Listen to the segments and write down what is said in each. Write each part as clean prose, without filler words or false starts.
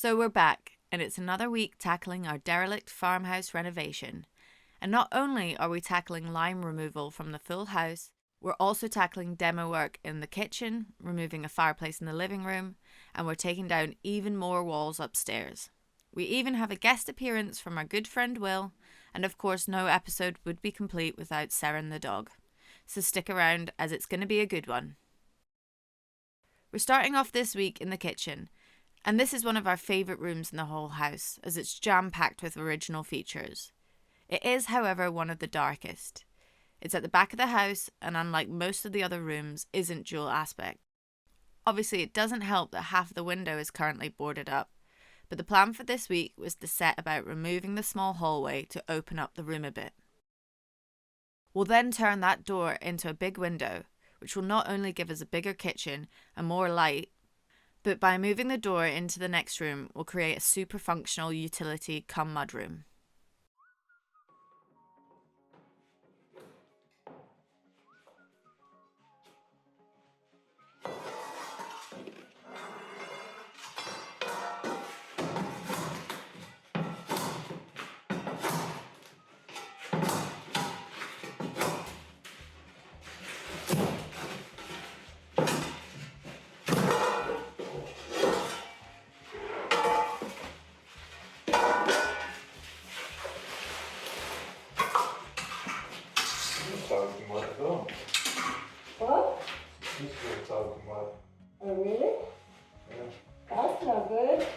So we're back, and it's another week tackling our derelict farmhouse renovation. And not only are we tackling lime removal from the full house, we're also tackling demo work in the kitchen, removing a fireplace in the living room, and we're taking down even more walls upstairs. We even have a guest appearance from our good friend Will, and of course no episode would be complete without Seren the dog. So stick around, as it's going to be a good one. We're starting off this week in the kitchen, and this is one of our favourite rooms in the whole house, as it's jam-packed with original features. It is, however, one of the darkest. It's at the back of the house, and unlike most of the other rooms, isn't dual aspect. Obviously, it doesn't help that half of the window is currently boarded up, but the plan for this week was to set about removing the small hallway to open up the room a bit. We'll then turn that door into a big window, which will not only give us a bigger kitchen and more light, but by moving the door into the next room, will create a super functional utility cum mudroom. What? This is talking about. Oh, really? Yeah. That's not good.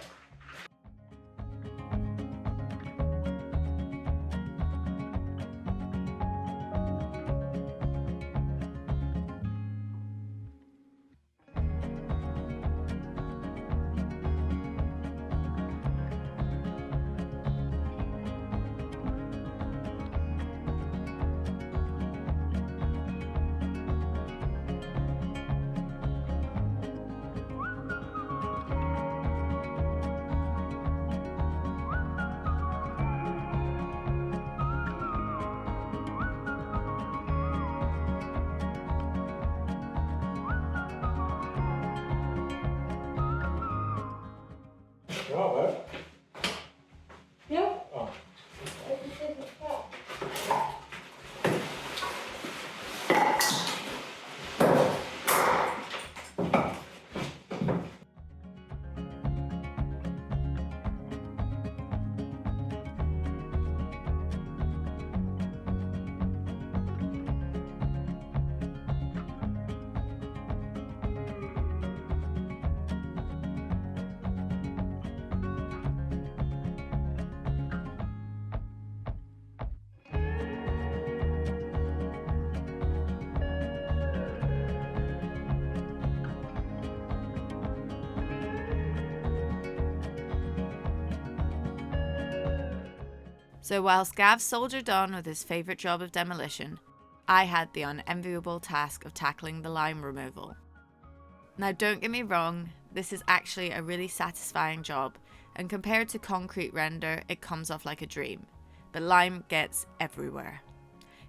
You're all right. Yeah? Oh. I can take it back. So whilst Gav soldiered on with his favourite job of demolition, I had the unenviable task of tackling the lime removal. Now don't get me wrong, this is actually a really satisfying job, and compared to concrete render it comes off like a dream, but lime gets everywhere.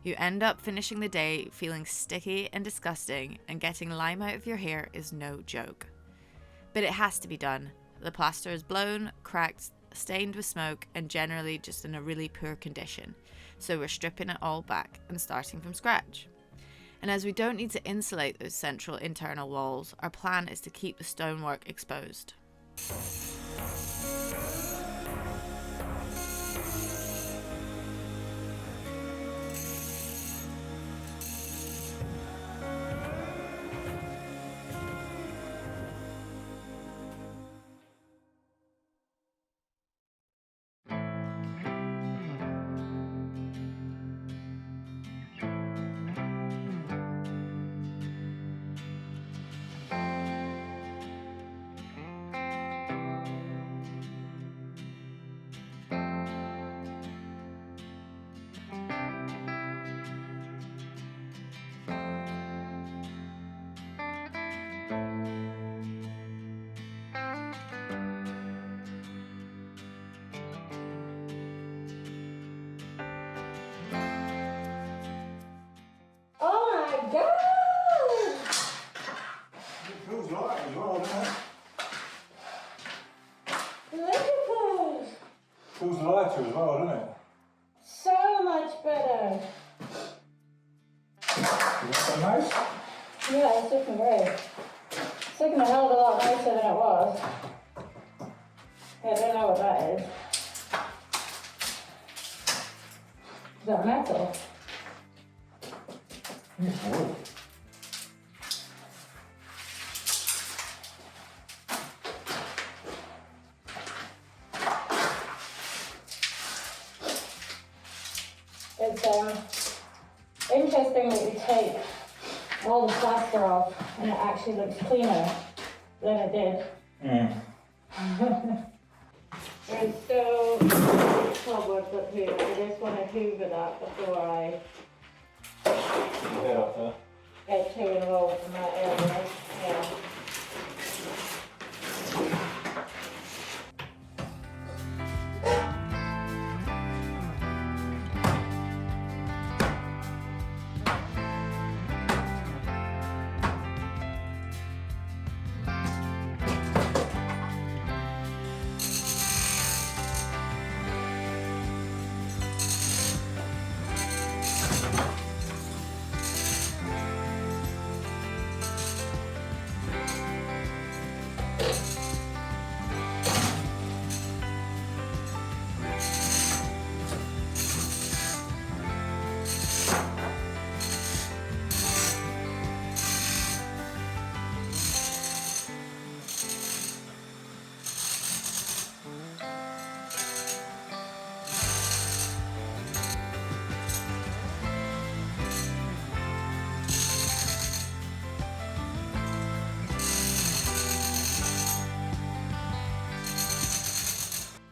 You end up finishing the day feeling sticky and disgusting, and getting lime out of your hair is no joke. But it has to be done. The plaster is blown, cracked, stained with smoke, and generally just in a really poor condition, so we're stripping it all back and starting from scratch. And as we don't need to insulate those central internal walls, our plan is to keep the stonework exposed. feels lighter as well, doesn't it? So much better. Is it so nice? Yeah, it's looking great. It's looking a hell of a lot nicer than it was. Yeah, I don't know what that is. Is that metal? It's wood. It's interesting that you take all the plaster off and it actually looks cleaner than it did. There's still cobwebs up here. I just want to hoover that before I Head up there. get too involved in that area. Yeah.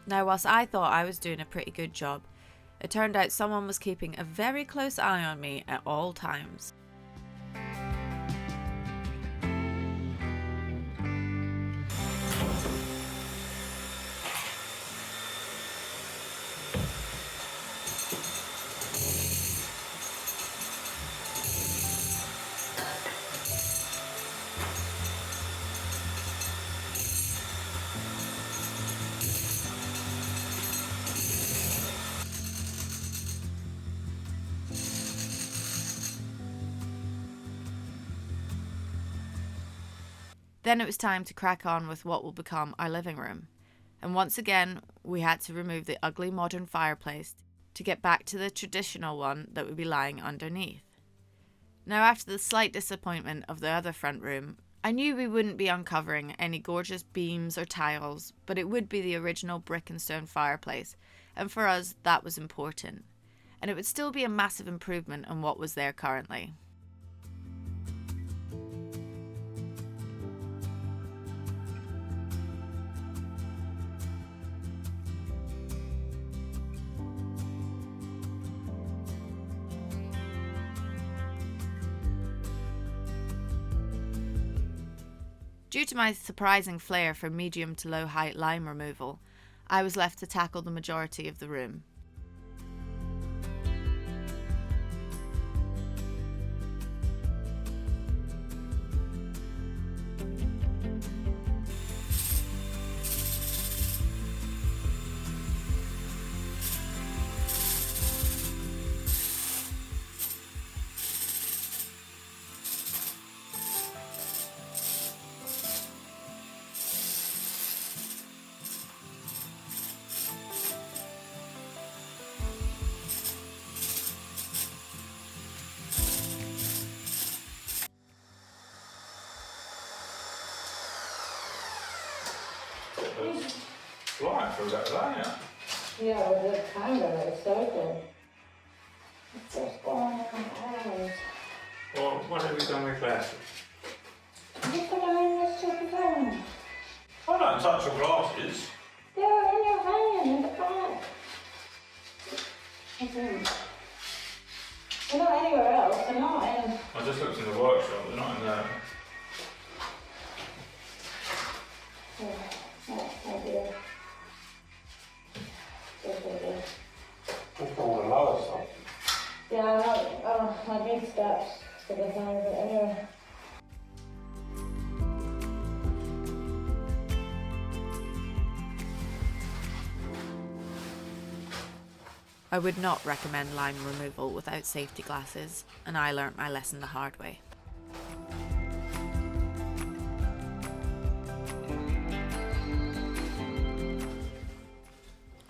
Now, whilst I thought I was doing a pretty good job, it turned out someone was keeping a very close eye on me at all times. Then it was time to crack on with what will become our living room. And once again, we had to remove the ugly modern fireplace to get back to the traditional one that would be lying underneath. Now, after the slight disappointment of the other front room, I knew we wouldn't be uncovering any gorgeous beams or tiles, but it would be the original brick and stone fireplace, and for us that was important. And it would still be a massive improvement on what was there currently. Due to my surprising flair for medium to low height lime removal, I was left to tackle the majority of the room. Flying through that line. Yeah, with the kind of it's so good. It's just going on eyes. Well, what have we done with glasses? You put them in this stupid phone. I don't touch your glasses. They're in your hand in the back. They're not anywhere else. They're not in. I just looked in the workshop, they're not in there. Oh dear. Just all the lower stuff. Yeah, I need steps for the time, but anyway. I would not recommend lime removal without safety glasses, and I learnt my lesson the hard way.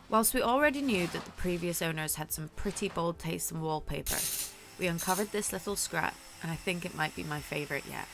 Whilst we already knew that the previous owners had some pretty bold taste in wallpaper, we uncovered this little scrap, and I think it might be my favourite yet.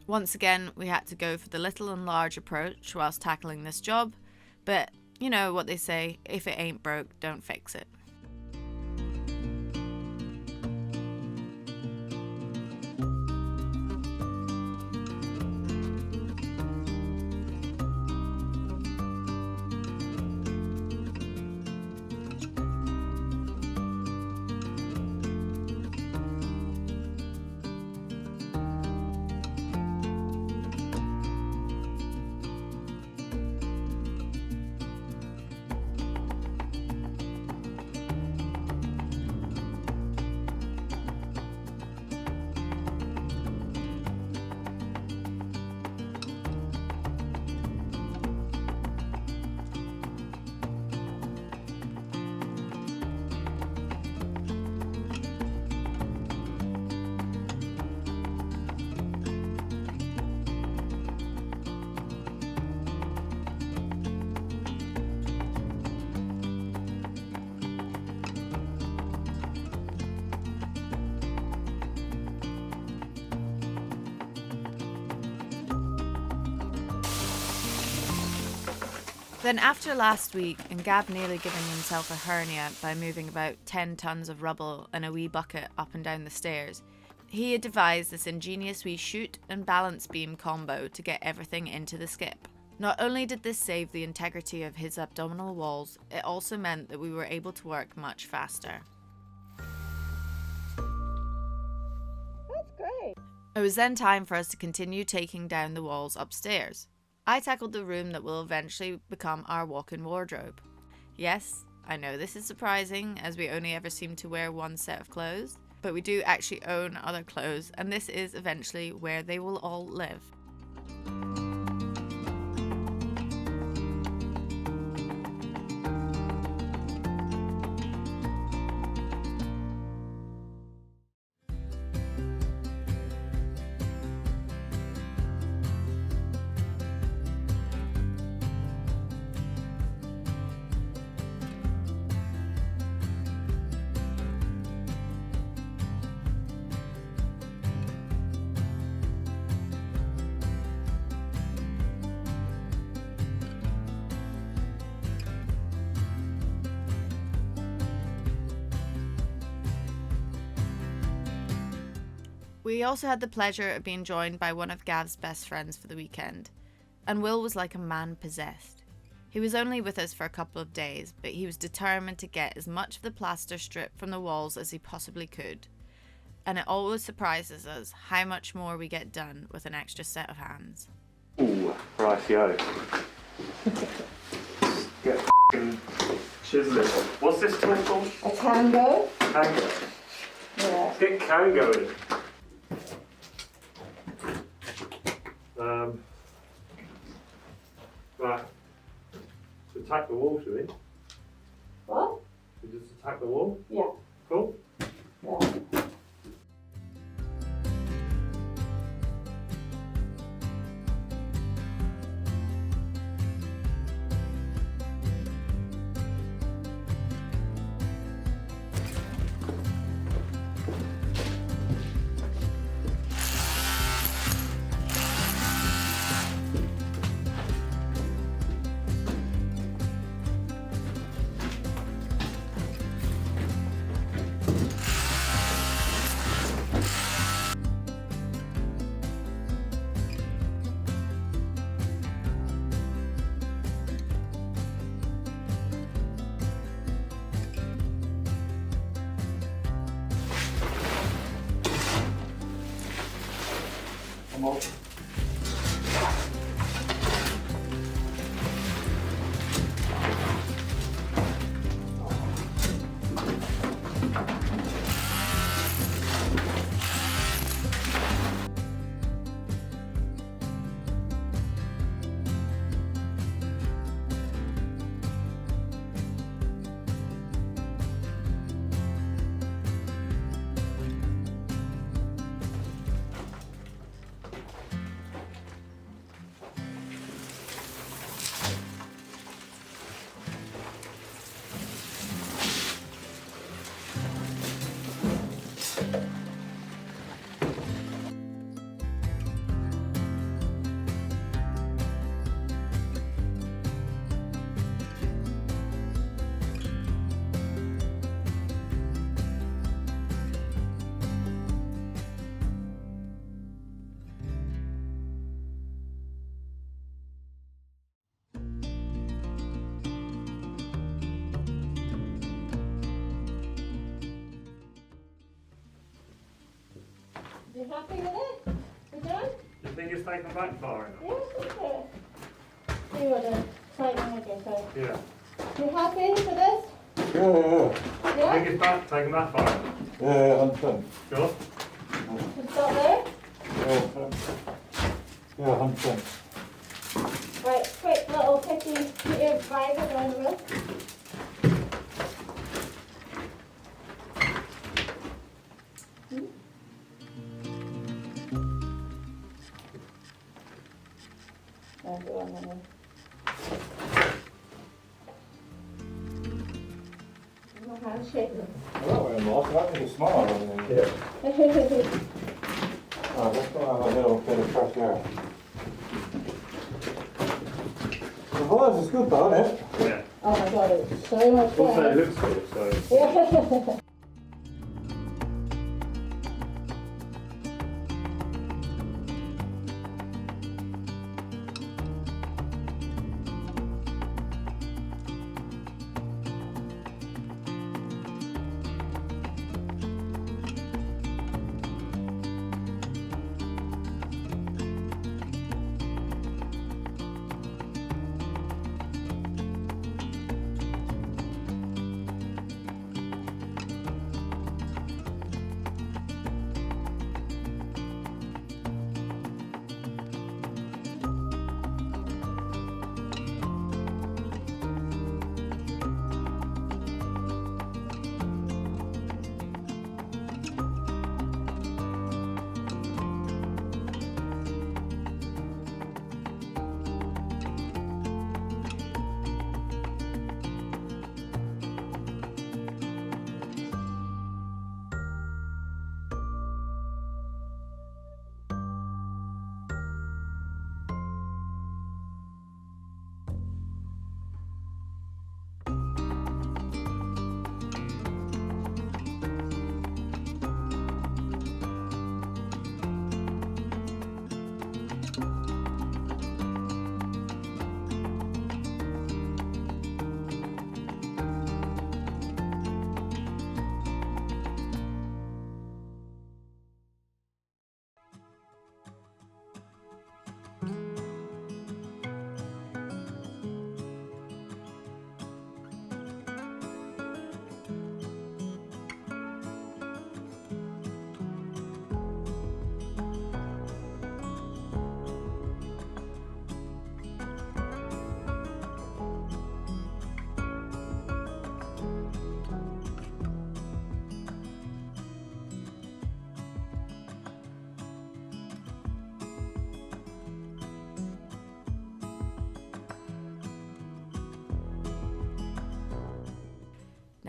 Once again, we had to go for the little and large approach whilst tackling this job, but you know what they say, if it ain't broke, don't fix it. Then after last week, and Gav nearly giving himself a hernia by moving about 10 tons of rubble and a wee bucket up and down the stairs, he had devised this ingenious wee shoot and balance beam combo to get everything into the skip. Not only did this save the integrity of his abdominal walls, it also meant that we were able to work much faster. That's great. It was then time for us to continue taking down the walls upstairs. I tackled the room that will eventually become our walk-in wardrobe. Yes, I know this is surprising, as we only ever seem to wear one set of clothes, but we do actually own other clothes, and this is eventually where they will all live. We also had the pleasure of being joined by one of Gav's best friends for the weekend, and Will was like a man possessed. He was only with us for a couple of days, but he was determined to get as much of the plaster stripped from the walls as he possibly could, and it always surprises us how much more we get done with an extra set of hands. Ooh, rightio. Get f***ing chiseling. What's this tool called? A tango? Tango. Yeah. Get Kango in. attack the wall, should we? What? We just attack the wall? Yeah. Cool. Yeah. Come on. You happy with it? You done? You think it's taken back far enough? Yes, okay. See what the tightening again, sorry. Yeah. You happy with this? Yeah. You Yeah? think it's taken back far enough? Yeah, I'm Sure? You stop there? Yeah, I'm done. Right, quick little picky, put your Bible around the room. I'll go on then. No handshake. Oh, I'm lost. I think it's small. Yeah. Oh, let's go have a little bit of fresh air. The buzz is good though, isn't it? Yeah. Oh my god, it's so much Also, it fun. looks good, so. Yeah.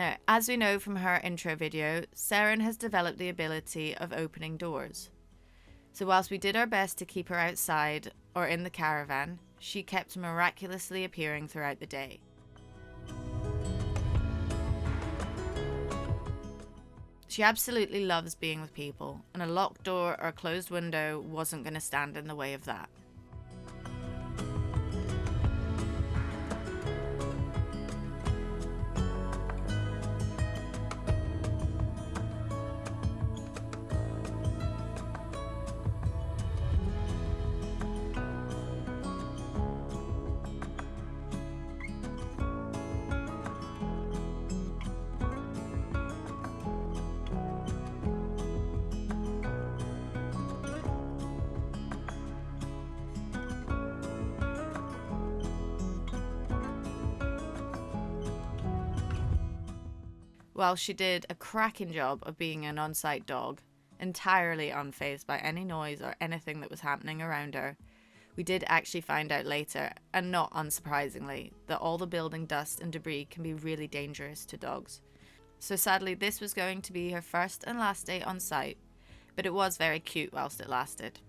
Now, as we know from her intro video, Seren has developed the ability of opening doors. So whilst we did our best to keep her outside or in the caravan, she kept miraculously appearing throughout the day. She absolutely loves being with people, and a locked door or a closed window wasn't going to stand in the way of that. While she did a cracking job of being an on-site dog, entirely unfazed by any noise or anything that was happening around her, we did actually find out later, and not unsurprisingly, that all the building dust and debris can be really dangerous to dogs. So sadly, this was going to be her first and last day on site, but it was very cute whilst it lasted.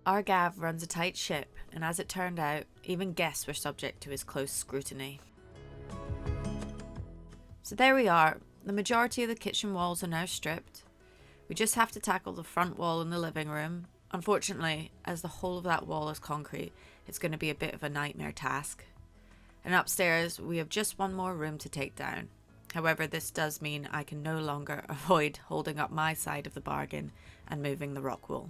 Our Gav runs a tight ship, and as it turned out, even guests were subject to his close scrutiny. So there we are, the majority of the kitchen walls are now stripped. We just have to tackle the front wall in the living room. Unfortunately, as the whole of that wall is concrete, it's going to be a bit of a nightmare task. And upstairs, we have just one more room to take down. However, this does mean I can no longer avoid holding up my side of the bargain and moving the rock wool.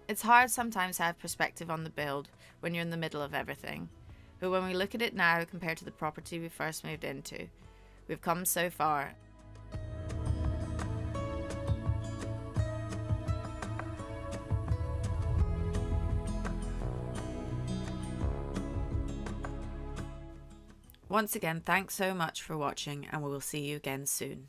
It's hard sometimes to have perspective on the build when you're in the middle of everything, but when we look at it now compared to the property we first moved into, we've come so far. Once again, thanks so much for watching, and we will see you again soon.